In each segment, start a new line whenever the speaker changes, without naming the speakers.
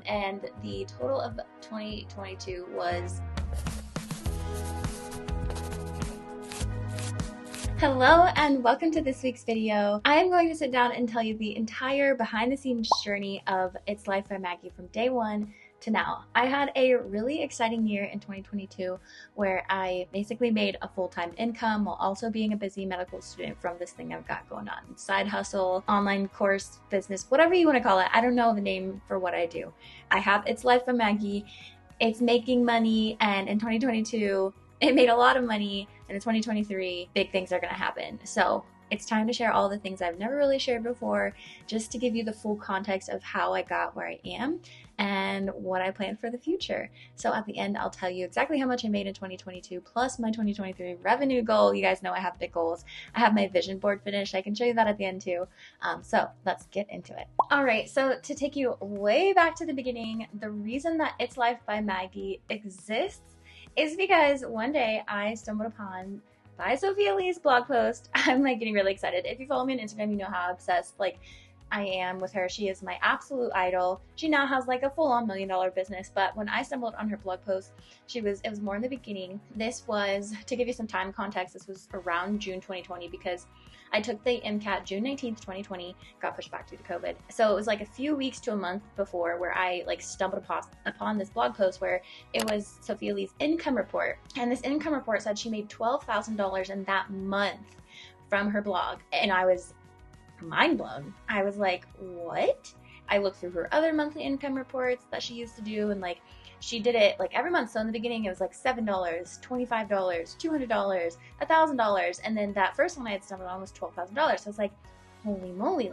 and the total of 2022 was... Hello and welcome to this week's video. I am going to sit down and tell you the entire behind the scenes journey of It's Life by Maggie from day one to now. I had a really exciting year in 2022 where I basically made a full-time income while also being a busy medical student from this thing I've got going on. Side hustle, online course, business, whatever you want to call it. I don't know the name for what I do. I have It's Life by Maggie. It's making money, and in 2022, it made a lot of money, and in 2023, big things are going to happen. So it's time to share all the things I've never really shared before, just to give you the full context of how I got where I am and what I plan for the future. So at the end, I'll tell you exactly how much I made in 2022, plus my 2023 revenue goal. You guys know I have big goals. I have my vision board finished. I can show you that at the end too. So let's get into it. All right, so to take you way back to the beginning, the reason that It's Life by Maggie exists is because one day I stumbled upon by Sophia Lee's blog post. I'm like getting really excited. If you follow me on Instagram, you know how obsessed I am with her. She is my absolute idol. She now has like a full-on $1 million business, but when I stumbled on her blog post, it was more in the beginning. This was, to give you some time context, this was around June 2020 because I took the MCAT June 19th, 2020, got pushed back due to COVID. So it was like a few weeks to a month before where I stumbled upon this blog post where it was Sophia Lee's income report. And this income report said she made $12,000 in that month from her blog. And I was mind blown. I was like, what? I looked through her other monthly income reports that she used to do, and she did it every month. So in the beginning it was $7, $25, $200, $1,000, and then that first one I had stumbled on was $12,000. So I was like, holy moly,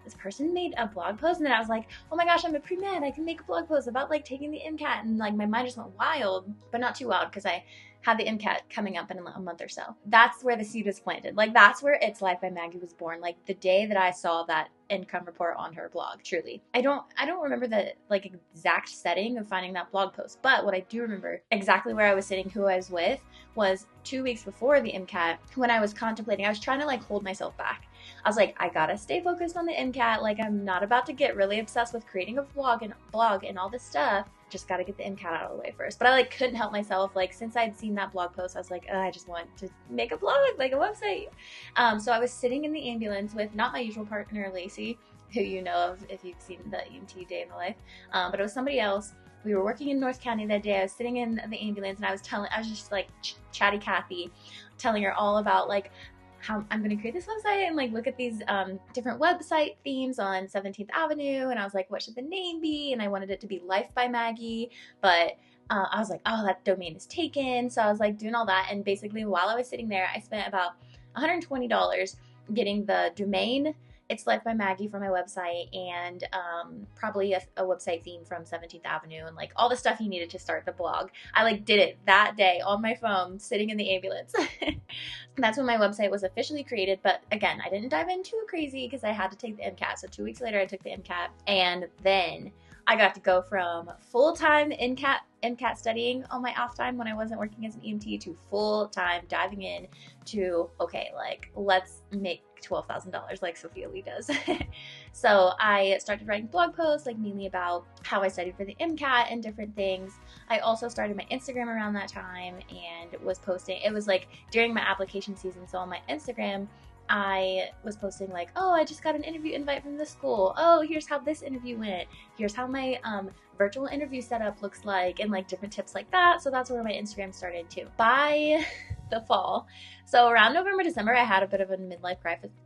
this person made a blog post. And then I was like, oh my gosh, I'm a pre-med, I can make a blog post about taking the MCAT. And my mind just went wild, but not too wild because I have the MCAT coming up in a month or so. That's where the seed was planted. That's where It's Life by Maggie was born. The day that I saw that income report on her blog, truly. I don't remember the exact setting of finding that blog post, but what I do remember exactly where I was sitting, who I was with, was 2 weeks before the MCAT when I was contemplating. I was trying to hold myself back. I was like, I gotta stay focused on the MCAT. I'm not about to get really obsessed with creating a blog and all this stuff. Just gotta get the MCAT out of the way first. But I couldn't help myself. Since I'd seen that blog post, I was like, I just want to make a blog, a website. So I was sitting in the ambulance with not my usual partner, Lacey, who you know of if you've seen the EMT Day in the Life, but it was somebody else. We were working in North County that day. I was sitting in the ambulance, and I was just chatty Kathy, telling her all about how I'm going to create this website and look at these different website themes on 17th Avenue. And I was like, what should the name be? And I wanted it to be Life by Maggie, but I was like, oh, that domain is taken. So I was doing all that. And basically while I was sitting there, I spent about $120 getting the domain It's Life by Maggie for my website, and probably a website theme from 17th Avenue, and all the stuff you needed to start the blog. I did it that day on my phone, sitting in the ambulance. That's when my website was officially created. But again, I didn't dive in too crazy because I had to take the MCAT. So 2 weeks later, I took the MCAT, and then I got to go from full-time MCAT studying on my off time when I wasn't working as an EMT to full-time diving in to, okay, let's make $12,000 like Sophia Lee does. So I started writing blog posts, mainly about how I studied for the MCAT and different things. I also started my Instagram around that time and was posting. It was during my application season. So on my Instagram, I was posting oh, I just got an interview invite from this school. Oh, here's how this interview went. Here's how my virtual interview setup looks like, and different tips like that. So that's where my Instagram started too. By the fall, so around November, December, I had a bit of a midlife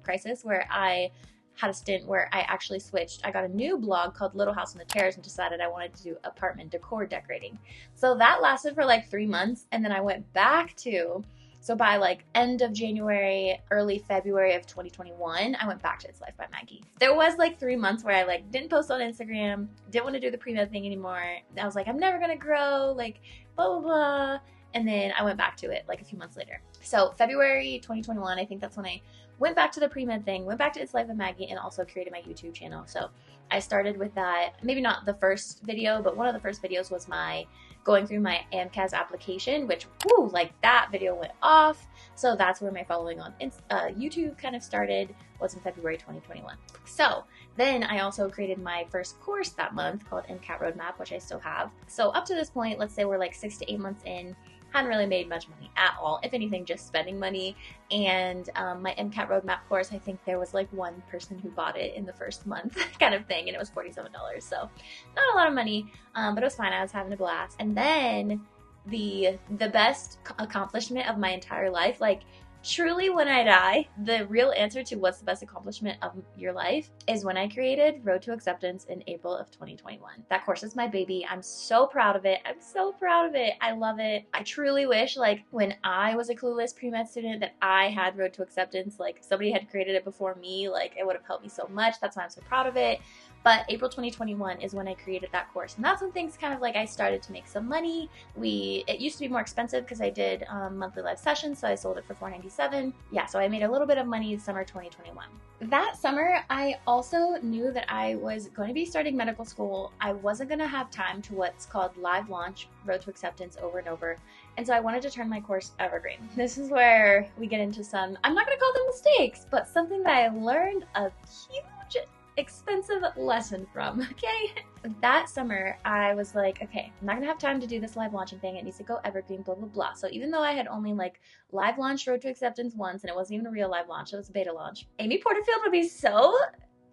crisis where I had a stint where I actually switched. I got a new blog called Little House on the Terrace and decided I wanted to do apartment decor decorating. So that lasted for 3 months, and then I went back to... So by end of January, early February of 2021, I went back to It's Life by Maggie. There was 3 months where I didn't post on Instagram, didn't want to do the pre-med thing anymore. I was I'm never gonna grow, blah, blah, blah. And then I went back to it a few months later. So February 2021, I think that's when I went back to the pre-med thing, went back to It's Life by Maggie, and also created my YouTube channel. So I started with that. Maybe not the first video, but one of the first videos was my going through my MCAT application, which, whoo, that video went off. So that's where my following on YouTube kind of started, was in February 2021. So Then I also created my first course that month called MCAT Roadmap, which I still have. So up to this point, let's say we're like 6 to 8 months in, hadn't really made much money at all. If anything, just spending money. And my MCAT Roadmap course, I think there was like one person who bought it in the first month kind of thing, and it was $47. So not a lot of money, but it was fine. I was having a blast. And then the best accomplishment of my entire life, like truly when I die, the real answer to what's the best accomplishment of your life is when I created Road to Acceptance in April of 2021. That course is my baby. I'm so proud of it. I'm so proud of it. I love it. I truly wish, like, when I was a clueless pre-med student that I had Road to Acceptance, like somebody had created it before me, like it would have helped me so much. That's why I'm so proud of it. But April 2021 is when I created that course. And that's when things kind of like I started to make some money. It used to be more expensive because I did monthly live sessions, so I sold it for $497. Yeah, so I made a little bit of money summer 2021. That summer, I also knew that I was going to be starting medical school. I wasn't going to have time to what's called live launch Road to Acceptance over and over. And so I wanted to turn my course evergreen. This is where we get into some, I'm not going to call them mistakes, but something that I learned a huge expensive lesson from, okay? That summer, I was like, okay, I'm not gonna have time to do this live launching thing. It needs to go evergreen, blah, blah, blah. So even though I had only like live launched Road to Acceptance once, and it wasn't even a real live launch, it was a beta launch, Amy Porterfield would be so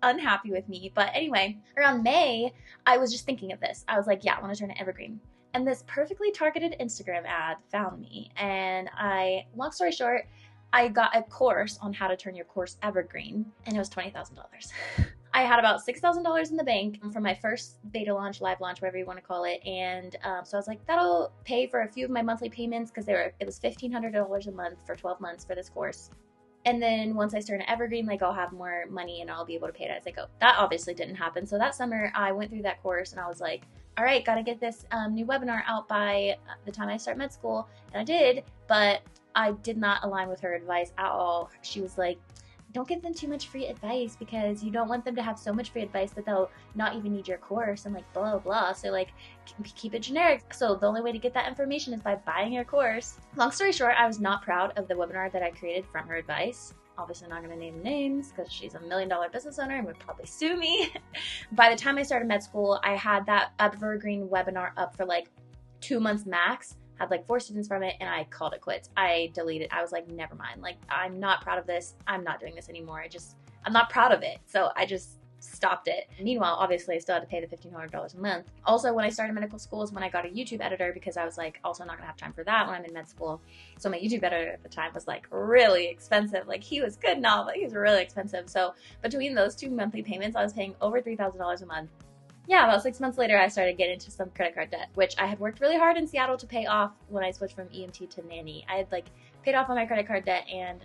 unhappy with me. But anyway, around May, I was just thinking of this. I was like, yeah, I wanna turn it evergreen. And this perfectly targeted Instagram ad found me. And long story short, I got a course on how to turn your course evergreen, and it was $20,000. I had about $6,000 in the bank from my first beta launch, live launch, whatever you want to call it. And so I was like, that'll pay for a few of my monthly payments because it was $1,500 a month for 12 months for this course. And then once I start an evergreen, like I'll have more money and I'll be able to pay it as I go. That obviously didn't happen. So that summer I went through that course and I was like, all right, got to get this new webinar out by the time I start med school. And I did, but I did not align with her advice at all. She was like, don't give them too much free advice because you don't want them to have so much free advice that they'll not even need your course and like blah, blah. So like keep it generic. So the only way to get that information is by buying your course. Long story short, I was not proud of the webinar that I created from her advice. Obviously not going to name names because she's $1 million business owner and would probably sue me. By the time I started med school, I had that evergreen webinar up for like 2 months max. Had like 4 students from it and I called it quits. I deleted. I was like, never mind. Like, I'm not proud of this. I'm not doing this anymore. I'm not proud of it. So I just stopped it. Meanwhile, obviously I still had to pay the $1,500 a month. Also, when I started medical school is when I got a YouTube editor because I was like, also not gonna have time for that when I'm in med school. So my YouTube editor at the time was like really expensive. Like he was good now, but he was really expensive. So between those 2 monthly payments, I was paying over $3,000 a month. Yeah, about 6 months later, I started getting into some credit card debt, which I had worked really hard in Seattle to pay off when I switched from EMT to nanny. I had like paid off on my credit card debt and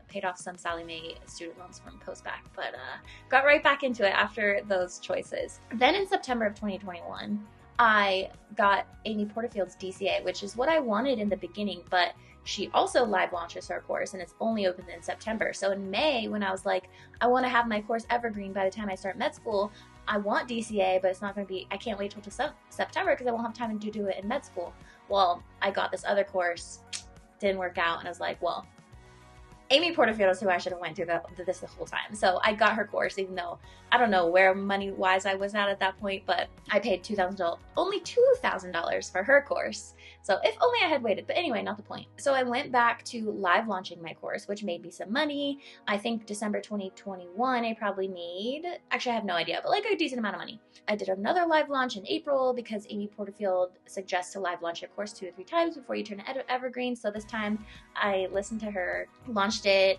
paid off some Sallie Mae student loans from post-bac, but got right back into it after those choices. Then in September of 2021, I got Amy Porterfield's DCA, which is what I wanted in the beginning, but she also live launches her course and it's only open in September. So in May, when I was like, I want to have my course evergreen by the time I start med school, I want DCA, but it's not going to be, I can't wait till September because I won't have time to do it in med school. Well, I got this other course, didn't work out, and I was like, well, Amy Porterfield is who I should have went through this the whole time. So I got her course, even though I don't know where money-wise I was at that point, but I paid only $2,000 for her course. So if only I had waited, but anyway, not the point. So I went back to live launching my course, which made me some money. I think December 2021, I probably made, actually I have no idea, but like a decent amount of money. I did another live launch in April because Amy Porterfield suggests to live launch your course 2 or 3 times before you turn it evergreen. So this time I listened to her, launched it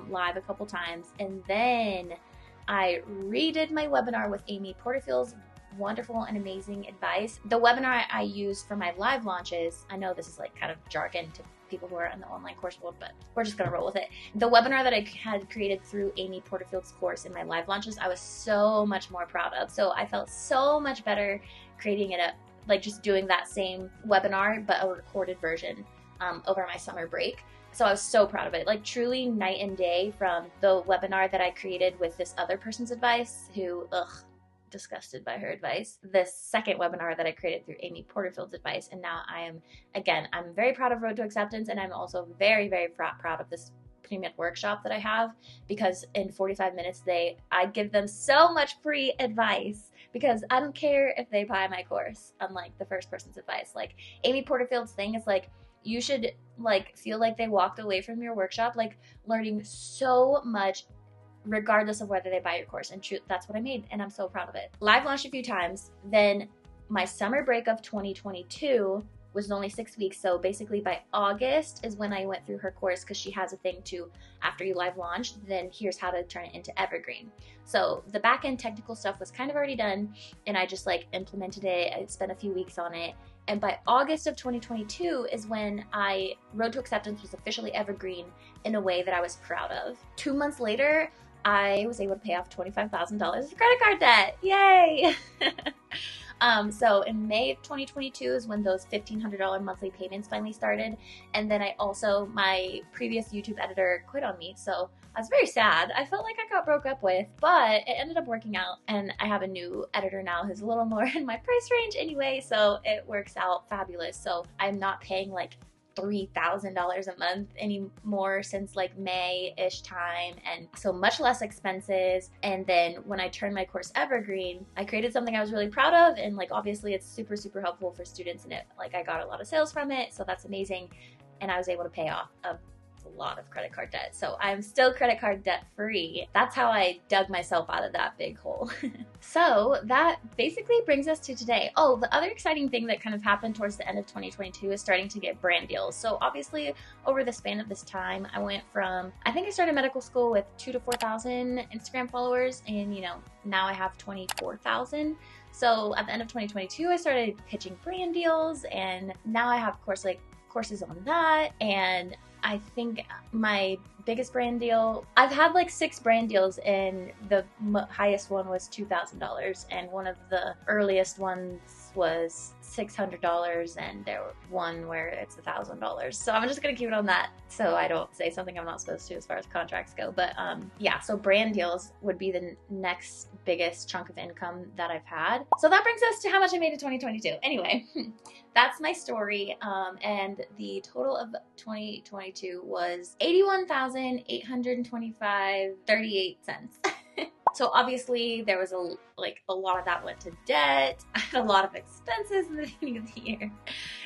live a couple times, and then I redid my webinar with Amy Porterfield's wonderful and amazing advice. The webinar I use for my live launches, I know this is like kind of jargon to people who are in the online course world, but we're just gonna roll with it. The webinar that I had created through Amy Porterfield's course in my live launches, I was so much more proud of. So I felt so much better creating it up, like just doing that same webinar, but a recorded version over my summer break. So I was so proud of it, like truly night and day from the webinar that I created with this other person's advice who, disgusted by her advice, this second webinar that I created through Amy Porterfield's advice. And now I'm very proud of Road to Acceptance, and I'm also very, very proud of this pre-med workshop that I have, because in 45 minutes I give them so much free advice, because I don't care if they buy my course, unlike the first person's advice. Like Amy Porterfield's thing is like, you should like feel like they walked away from your workshop like learning so much, regardless of whether they buy your course. And that's what I made, and I'm so proud of it. Live launched a few times. Then my summer break of 2022 was only 6 weeks. So basically by August is when I went through her course, because she has a thing to, after you live launch, then here's how to turn it into evergreen. So the back end technical stuff was kind of already done, and I just like implemented it. I spent a few weeks on it. And by August of 2022 is when Road to Acceptance was officially evergreen in a way that I was proud of. 2 months later, I was able to pay off $25,000 of credit card debt. Yay! So in May of 2022 is when those $1,500 monthly payments finally started. And then my previous YouTube editor quit on me. So I was very sad. I felt like I got broke up with, but it ended up working out. And I have a new editor now who's a little more in my price range anyway. So it works out fabulous. So I'm not paying like $3,000 a month anymore since like May-ish time, and so much less expenses. And then when I turned my course evergreen, I created something I was really proud of, and like obviously it's super, super helpful for students, and I got a lot of sales from it, so that's amazing. And I was able to pay off a lot of credit card debt. So I'm still credit card debt free. That's how I dug myself out of that big hole. So that basically brings us to today. Oh, the other exciting thing that kind of happened towards the end of 2022 is starting to get brand deals. So obviously over the span of this time, I went from, I think I started medical school with 2,000 to 4,000 Instagram followers, and now I have 24,000. So at the end of 2022, I started pitching brand deals, and now I have courses on that. And I think my biggest brand deal, I've had like 6 brand deals, and the highest one was $2,000, and one of the earliest ones was $600, and there was one where it's $1,000. So I'm just gonna keep it on that, so I don't say something I'm not supposed to as far as contracts go. But yeah, so brand deals would be the next biggest chunk of income that I've had. So that brings us to how much I made in 2022. Anyway, that's my story, and the total of 2022 was $81,825.38. So obviously there was a lot of that went to debt. I had a lot of expenses in the beginning of the year.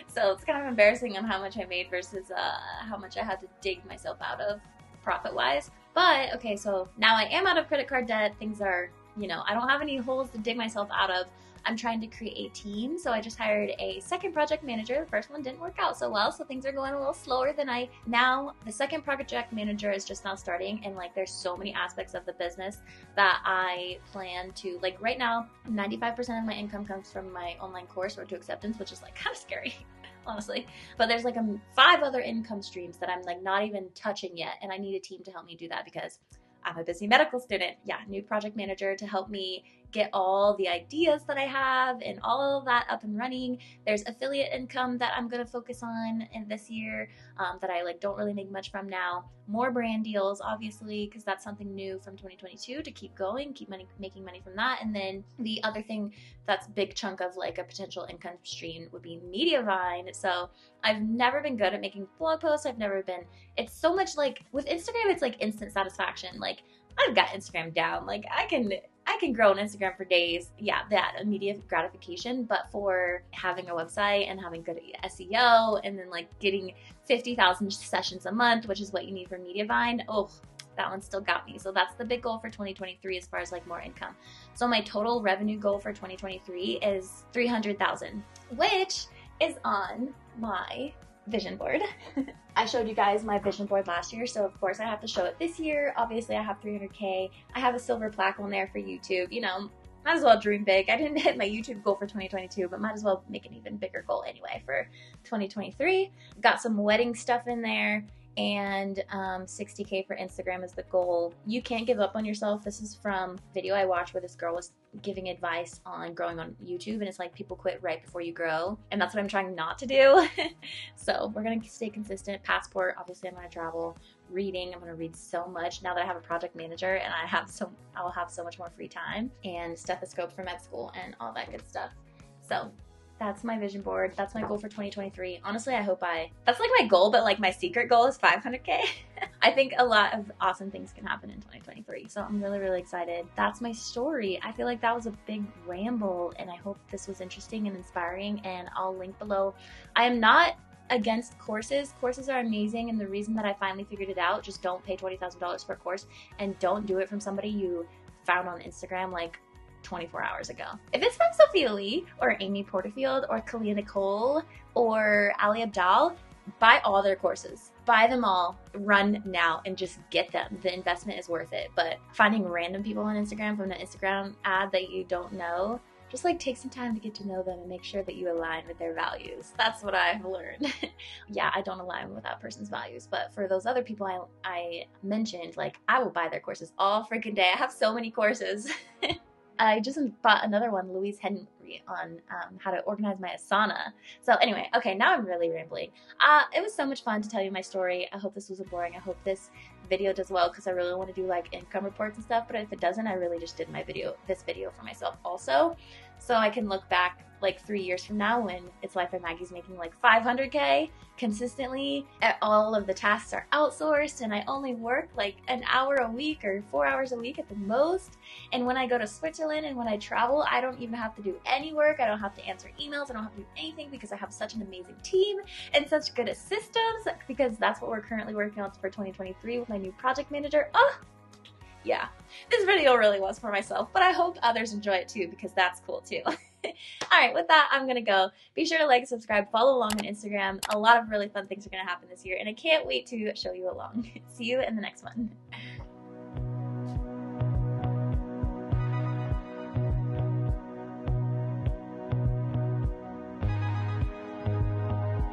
So it's kind of embarrassing on how much I made versus how much I had to dig myself out of profit-wise. But okay, so now I am out of credit card debt. Things are, I don't have any holes to dig myself out of. I'm trying to create a team, so I just hired a second project manager. The first one didn't work out so well, so things are going a little slower than now. The second project manager is just now starting, and there's so many aspects of the business that I plan to, right now, 95% of my income comes from my online course, Road to Acceptance, which is kind of scary, honestly. But there's 5 other income streams that I'm not even touching yet, and I need a team to help me do that because I'm a busy medical student. Yeah, new project manager to help me get all the ideas that I have and all of that up and running. There's affiliate income that I'm going to focus on in this year that I don't really make much from now. More brand deals, obviously, because that's something new from 2022 to keep going, making money from that. And then the other thing that's big chunk of a potential income stream would be Mediavine. So I've never been good at making blog posts. It's so much with Instagram, it's instant satisfaction. I've got Instagram down. I can grow on Instagram for days. Yeah, that immediate gratification. But for having a website and having good SEO and then getting 50,000 sessions a month, which is what you need for Mediavine, oh, that one still got me. So that's the big goal for 2023 as far as more income. So my total revenue goal for 2023 is 300,000, which is on my vision board. I showed you guys my vision board last year, so of course I have to show it this year. Obviously I have 300K. I have a silver plaque on there for YouTube. Might as well dream big. I didn't hit my YouTube goal for 2022, but might as well make an even bigger goal anyway for 2023. Got some wedding stuff in there, and 60K for Instagram is the goal. You can't give up on yourself. This is from a video I watched where this girl was giving advice on growing on YouTube, and it's people quit right before you grow, and that's what I'm trying not to do. So we're gonna stay consistent. Passport, obviously I'm gonna travel. Reading, I'm gonna read so much now that I have a project manager, and I'll have so much more free time, and stethoscope for med school and all that good stuff. So that's my vision board. That's my goal for 2023. Honestly, that's my goal, but my secret goal is 500K. I think a lot of awesome things can happen in 2023. So I'm really, really excited. That's my story. I feel like that was a big ramble, and I hope this was interesting and inspiring, and I'll link below. I am not against courses. Courses are amazing, and the reason that I finally figured it out, just don't pay $20,000 for a course, and don't do it from somebody you found on Instagram like 24 hours ago. If it's from Sophia Lee or Amy Porterfield or Kalia Nicole or Ali Abdal, buy all their courses. Buy them all, run now, and just get them. The investment is worth it. But finding random people on Instagram from an Instagram ad that you don't know, just like take some time to get to know them and make sure that you align with their values. That's what I've learned. Yeah, I don't align with that person's values, but for those other people I mentioned, like, I will buy their courses all freaking day. I have so many courses. I just bought another one, Louise Henry, on how to organize my Asana. So anyway, okay, now I'm really rambling. It was so much fun to tell you my story. I hope this wasn't boring. I hope this video does well, because I really want to do like income reports and stuff, but if it doesn't, I really just did this video for myself also, so I can look back like 3 years from now when It's Life by Maggie's making like 500K consistently, and all of the tasks are outsourced, and I only work like an hour a week or 4 hours a week at the most. And when I go to Switzerland and when I travel, I don't even have to do any work. I don't have to answer emails. I don't have to do anything, because I have such an amazing team and such good systems, because that's what we're currently working on for 2023 with my new project manager. Oh, yeah, this video really was for myself, but I hope others enjoy it too, because that's cool too. All right, with that, I'm gonna go. Be sure to like, subscribe, follow along on Instagram. A lot of really fun things are gonna happen this year, and I can't wait to show you along. See you in the next one.